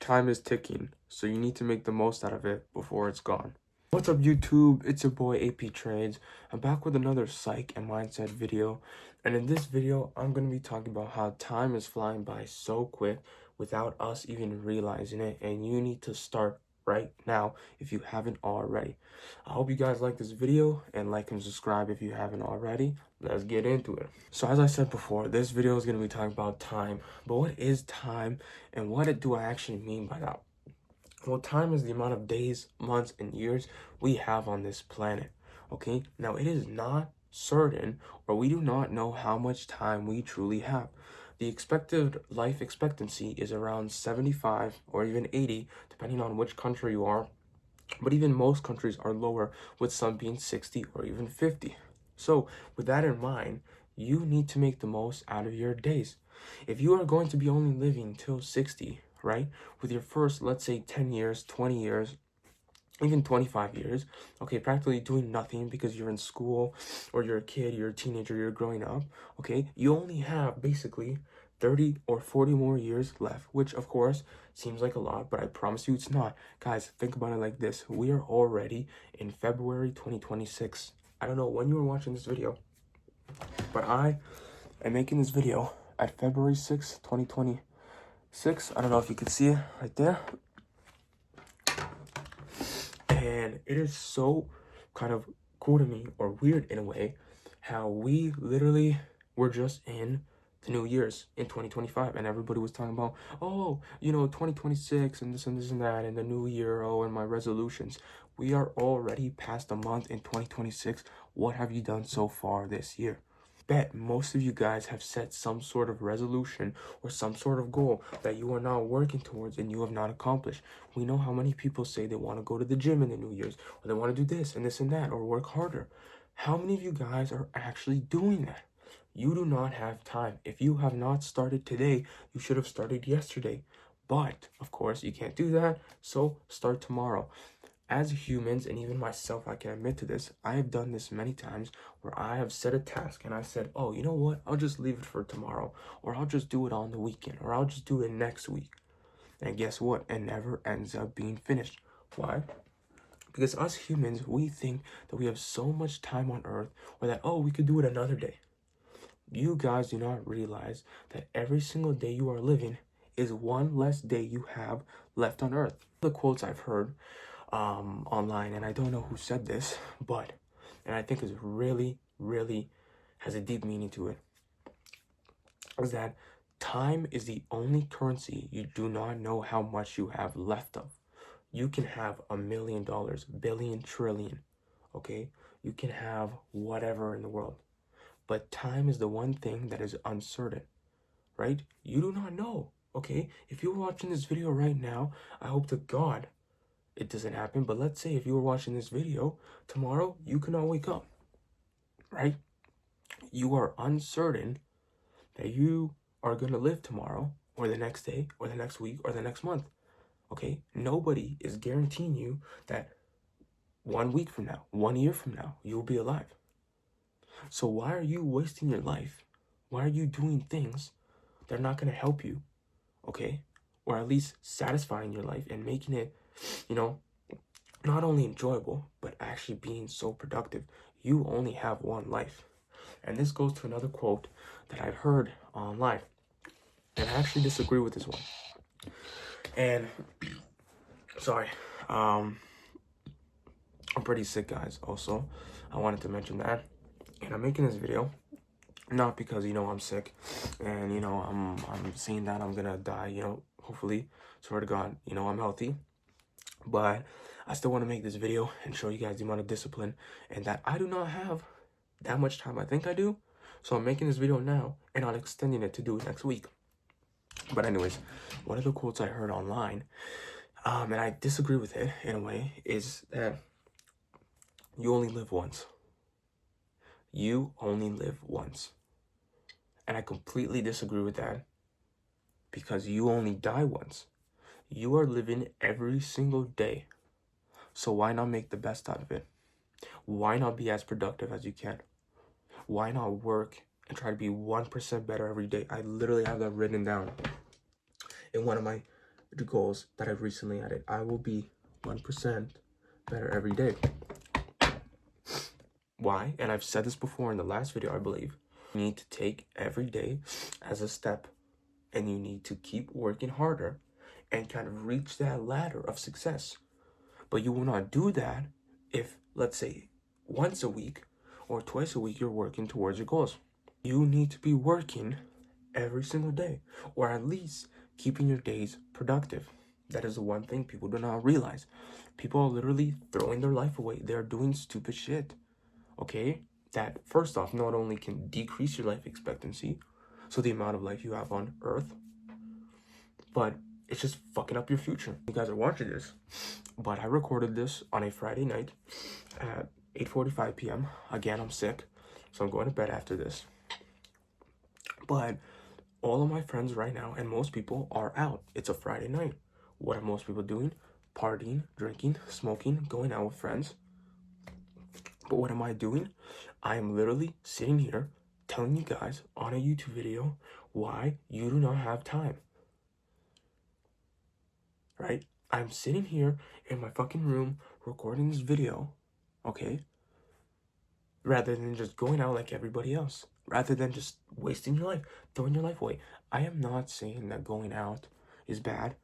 Time is ticking, so you need to make the most out of it before it's gone. What's up, YouTube? It's your boy AP Trades. I'm back with another psych and mindset video, and in this video I'm going to be talking about how time is flying by so quick without us even realizing it, and you need to start right now if you haven't already. I hope you guys like this video, and like and subscribe if you haven't already. Let's get into it. So as I said before, this video is going to be talking about time. But what is time, and what do I actually mean by that? Well, time is the amount of days, months, and years we have on this planet. Okay, now it is not certain, or we do not know how much time we truly have. The expected life expectancy is around 75 or even 80, depending on which country you are. But even most countries are lower, with some being 60 or even 50. So, with that in mind, you need to make the most out of your days. If you are going to be only living till 60, right, with your first, let's say, 10 years, 20 years, even 25 years, okay, practically doing nothing because you're in school or you're a kid, you're a teenager, you're growing up, okay, you only have basically 30 or 40 more years left, which of course seems like a lot, but I promise you it's not. Guys, think about it like this. We are already in February 2026. I don't know when you were watching this video, but I am making this video at February 6th, 2026. I don't know if you can see it right there. And it is so kind of cool to me, or weird in a way, how we literally were just in the New Year's in 2025, and everybody was talking about, oh, 2026 and this and this and that, and the new year, oh, and my resolutions. We are already past a month in 2026. What have you done so far this year? Bet most of you guys have set some sort of resolution or some sort of goal that you are now working towards and you have not accomplished. We know how many people say they want to go to the gym in the New Year's, or they want to do this and that, or work harder. How many of you guys are actually doing that? You do not have time. If you have not started today, you should have started yesterday. But, of course, you can't do that, so start tomorrow. As humans, and even myself, I can admit to this, I have done this many times where I have set a task and I said, oh, you know what? I'll just leave it for tomorrow, or I'll just do it on the weekend, or I'll just do it next week. And guess what? It never ends up being finished. Why? Because us humans, we think that we have so much time on earth, or that, oh, we could do it another day. You guys do not realize that every single day you are living is one less day you have left on earth. The quotes I've heard online, and I don't know who said this, but, and I think is really, really has a deep meaning to it, is that time is the only currency you do not know how much you have left of. You can have $1 million, billion, trillion, okay? You can have whatever in the world, but time is the one thing that is uncertain, right? You do not know, okay? If you're watching this video right now, I hope to God it doesn't happen, but let's say if you were watching this video tomorrow, you cannot wake up, right? You are uncertain that you are going to live tomorrow, or the next day, or the next week, or the next month, okay? Nobody is guaranteeing you that 1 week from now, 1 year from now, you will be alive. So why are you wasting your life? Why are you doing things that are not going to help you, okay? Or at least satisfying your life and making it, not only enjoyable, but actually being so productive. You only have one life. And this goes to another quote that I've heard online, and I actually disagree with this one. And sorry, I'm pretty sick, guys. Also, I wanted to mention that, and I'm making this video not because I'm sick, and I'm saying that I'm gonna die. Hopefully, swear to God, I'm healthy, but I still want to make this video and show you guys the amount of discipline and that I do not have that much time I think I do. So I'm making this video now and not extending it to do it next week. But anyways, one of the quotes I heard online, and I disagree with it in a way, is that you only live once. You only live once. And I completely disagree with that, because you only die once. You are living every single day. So why not make the best out of it? Why not be as productive as you can? Why not work and try to be 1% better every day? I literally have that written down in one of my the goals that I've recently added. I will be 1% better every day. Why? And I've said this before in the last video, I believe. You need to take every day as a step, and you need to keep working harder and kind of reach that ladder of success. But you will not do that if, let's say, once a week or twice a week you're working towards your goals. You need to be working every single day, or at least keeping your days productive. That is the one thing people do not realize. People are literally throwing their life away. They're doing stupid shit. Okay? That, first off, not only can decrease your life expectancy, so the amount of life you have on Earth, but it's just fucking up your future. You guys are watching this, but I recorded this on a Friday night at 8:45 p.m. Again, I'm sick, so I'm going to bed after this. But all of my friends right now, and most people, are out. It's a Friday night. What are most people doing? Partying, drinking, smoking, going out with friends. But what am I doing? I am literally sitting here telling you guys on a YouTube video why you do not have time. Right? I'm sitting here in my fucking room recording this video, okay? Rather than just going out like everybody else. Rather than just wasting your life, throwing your life away. I am not saying that going out is bad.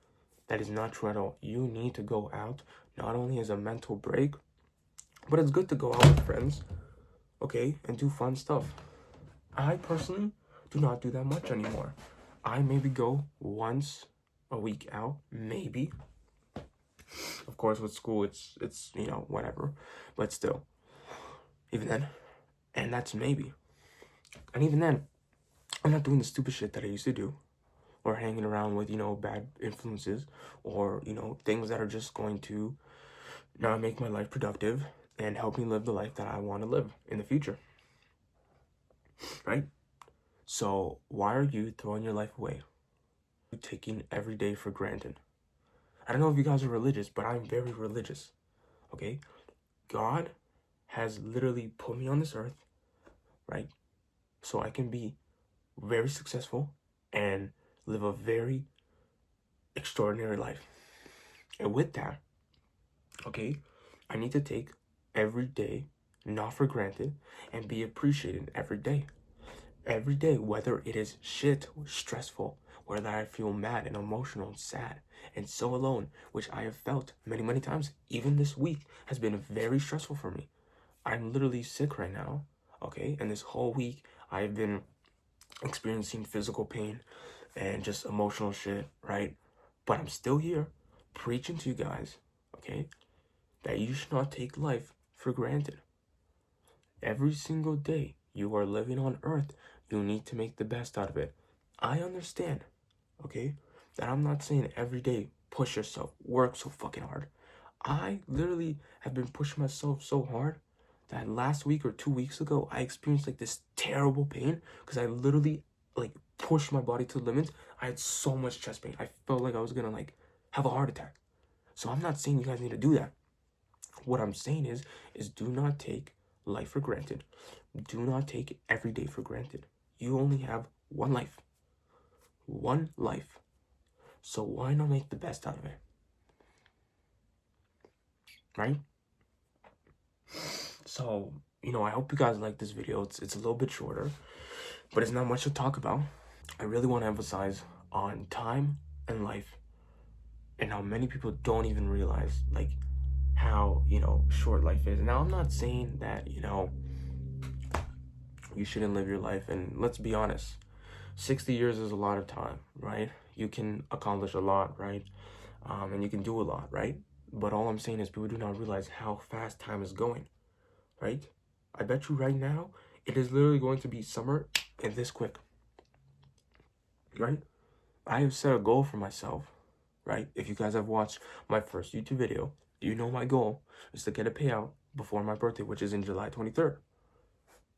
That is not true at all. You need to go out, not only as a mental break, but it's good to go out with friends, okay, and do fun stuff. I personally do not do that much anymore. I maybe go once a week out, maybe. Of course, with school, it's you know, whatever. But still, even then, and that's maybe. And even then, I'm not doing the stupid shit that I used to do, or hanging around with, you know, bad influences, or, you know, things that are just going to not make my life productive and help me live the life that I want to live in the future. Right? So why are you throwing your life away? You're taking every day for granted. I don't know if you guys are religious, but I'm very religious. Okay? God has literally put me on this earth, right? So I can be very successful and live a very extraordinary life. And with that, okay, I need to take every day not for granted and be appreciated every day. Every day, whether it is shit or stressful, whether I feel mad and emotional and sad and so alone, which I have felt many, many times. Even this week has been very stressful for me. I'm literally sick right now, okay? And this whole week, I've been experiencing physical pain and just emotional shit, right? But I'm still here preaching to you guys, okay, that you should not take life for granted. Every single day you are living on earth, you need to make the best out of it. I understand, okay, that I'm not saying every day push yourself, work so fucking hard. I literally have been pushing myself so hard that last week or 2 weeks ago, I experienced like this terrible pain because I literally like pushed my body to the limits. I had so much chest pain. I felt like I was gonna like have a heart attack. So I'm not saying you guys need to do that. What I'm saying is do not take life for granted. Do not take every day for granted. You only have one life. One life. So why not make the best out of it? Right? So, you know, I hope you guys like this video. It's a little bit shorter, but it's not much to talk about. I really want to emphasize on time and life and how many people don't even realize like how, you know, short life is. Now, I'm not saying that, you know, you shouldn't live your life, and let's be honest, 60 years is a lot of time, right? You can accomplish a lot, right? And you can do a lot, right? But all I'm saying is people do not realize how fast time is going, right? I bet you right now, it is literally going to be summer and this quick, right? I have set a goal for myself, right? If you guys have watched my first YouTube video, you know my goal is to get a payout before my birthday, which is in July 23rd.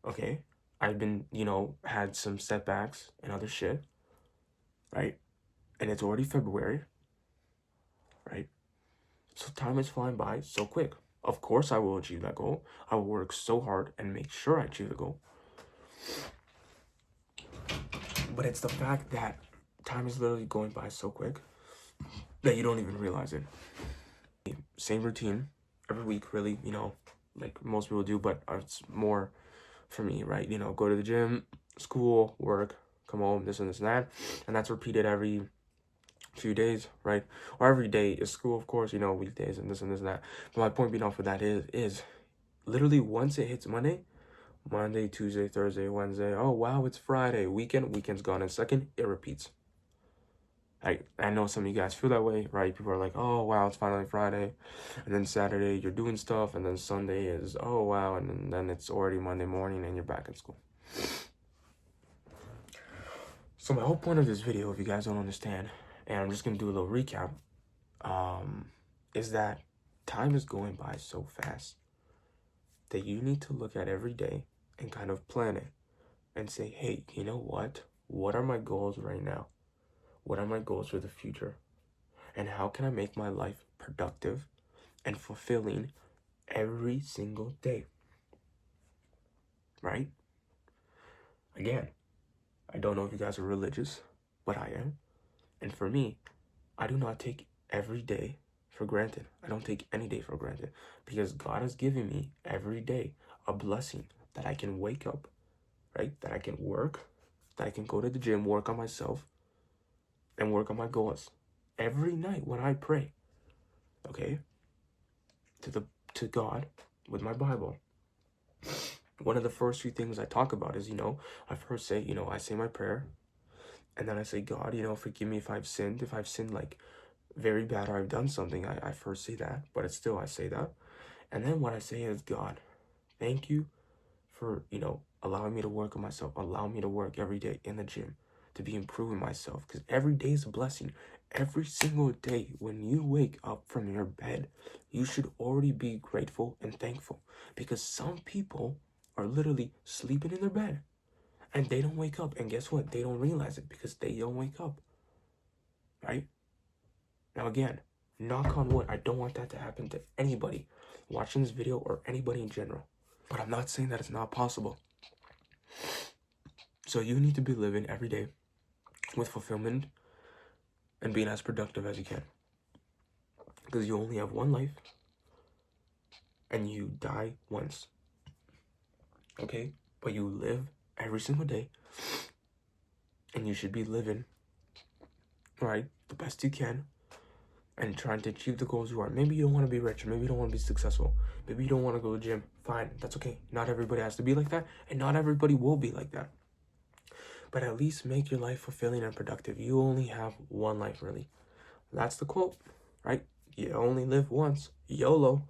Okay? I've been, you know, had some setbacks and other shit, right? And it's already February, right? So time is flying by so quick. Of course I will achieve that goal. I will work so hard and make sure I achieve the goal. But it's the fact that time is literally going by so quick. that you don't even realize it. Same routine every week, really, you know, like most people do, but it's more for me, right? You know, go to the gym, school, work, come home, this and this and that. And that's repeated every few days, right? Or every day is school, of course, you know, weekdays and this and this and that. But my point being off of that is literally once it hits Monday, Tuesday, Thursday, Wednesday, oh wow, it's Friday, weekend's gone. And second, it repeats. I know some of you guys feel that way, right? People are like, oh wow, it's finally Friday. And then Saturday you're doing stuff, and then Sunday is, oh wow, and then it's already Monday morning and you're back in school. So my whole point of this video, if you guys don't understand, and I'm just gonna do a little recap, is that time is going by so fast that you need to look at every day and kind of plan it and say, hey, you know what? What are my goals right now? What are my goals for the future? And how can I make my life productive and fulfilling every single day? Right? Again, I don't know if you guys are religious, but I am. And for me, I do not take every day for granted. I don't take any day for granted because God has given me every day a blessing that I can wake up, right? That I can work, that I can go to the gym, work on myself, and work on my goals every night when I pray, okay? To God with my Bible. One of the first few things I talk about is, you know, I first say, you know, I say my prayer, and then I say, God, you know, forgive me if I've sinned like very bad or I've done something. I first say that, but it's still I say that. And then what I say is, God, thank you for, you know, allowing me to work on myself, allow me to work every day in the gym, to be improving myself, because every day is a blessing. Every single day when you wake up from your bed, you should already be grateful and thankful, because some people are literally sleeping in their bed and they don't wake up, and guess what? They don't realize it because they don't wake up, right? Now again, knock on wood, I don't want that to happen to anybody watching this video or anybody in general, but I'm not saying that it's not possible. So you need to be living every day with fulfillment and being as productive as you can, because you only have one life and you die once, okay? But you live every single day, and you should be living, right, the best you can and trying to achieve the goals you want. Maybe you don't want to be rich, maybe you don't want to be successful, maybe you don't want to go to the gym. Fine, that's okay. Not everybody has to be like that, and not everybody will be like that. But at least make your life fulfilling and productive. You only have one life, really. That's the quote, right? You only live once. YOLO.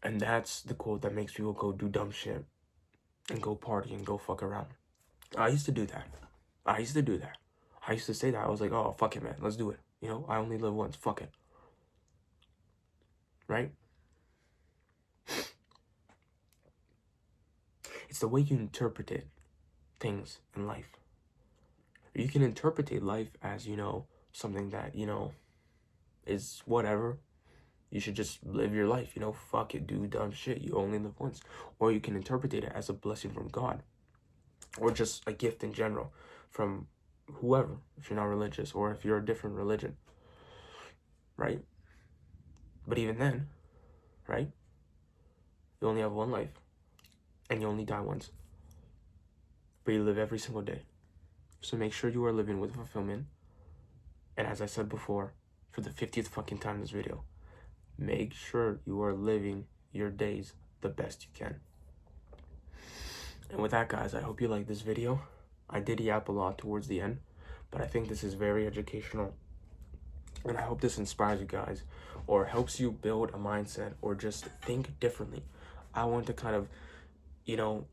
And that's the quote that makes people go do dumb shit and go party and go fuck around. I used to do that. I used to say that. I was like, oh, fuck it, man. Let's do it. You know, I only live once. Fuck it. Right? It's the way you interpret things in life. You can interpret life as, you know, something that, you know, is whatever. You should just live your life, you know, fuck it, do dumb shit. You only live once. Or you can interpret it as a blessing from God, or just a gift in general from whoever, if you're not religious or if you're a different religion, right? But even then, right, you only have one life and you only die once, but you live every single day. So make sure you are living with fulfillment. And as I said before, for the 50th fucking time in this video, make sure you are living your days the best you can. And with that, guys, I hope you like this video. I did yap a lot towards the end, but I think this is very educational. And I hope this inspires you guys, or helps you build a mindset, or just think differently. I want to kind of, you know,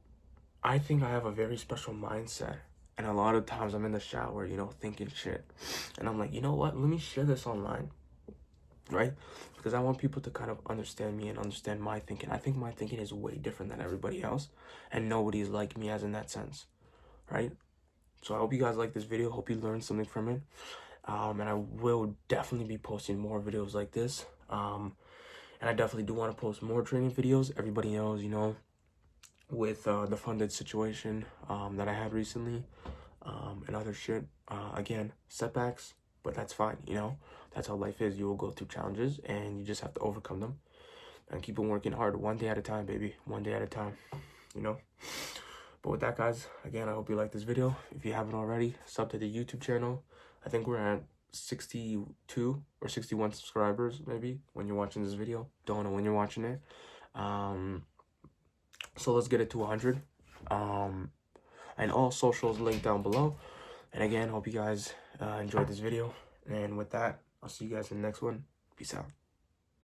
I think I have a very special mindset. And a lot of times I'm in the shower, you know, thinking shit. And I'm like, you know what? Let me share this online, right? Because I want people to kind of understand me and understand my thinking. I think my thinking is way different than everybody else, and nobody's like me as in that sense, right? So I hope you guys like this video. Hope you learned something from it. And I will definitely be posting more videos like this. And I definitely do want to post more training videos. Everybody knows, you know, with the funded situation that I had recently, and other shit. Again, setbacks but that's fine, you know? That's how life is. You will go through challenges, and you just have to overcome them and keep on working hard, one day at a time, baby. One day at a time, you know? But with that, guys, again, I hope you like this video. If you haven't already, sub to the YouTube channel. I think we're at 62 or 61 subscribers, maybe, when you're watching this video. Don't know when you're watching it. So let's get it to 100. And all socials linked down below. And again, hope you guys enjoyed this video. And with that, I'll see you guys in the next one. Peace out.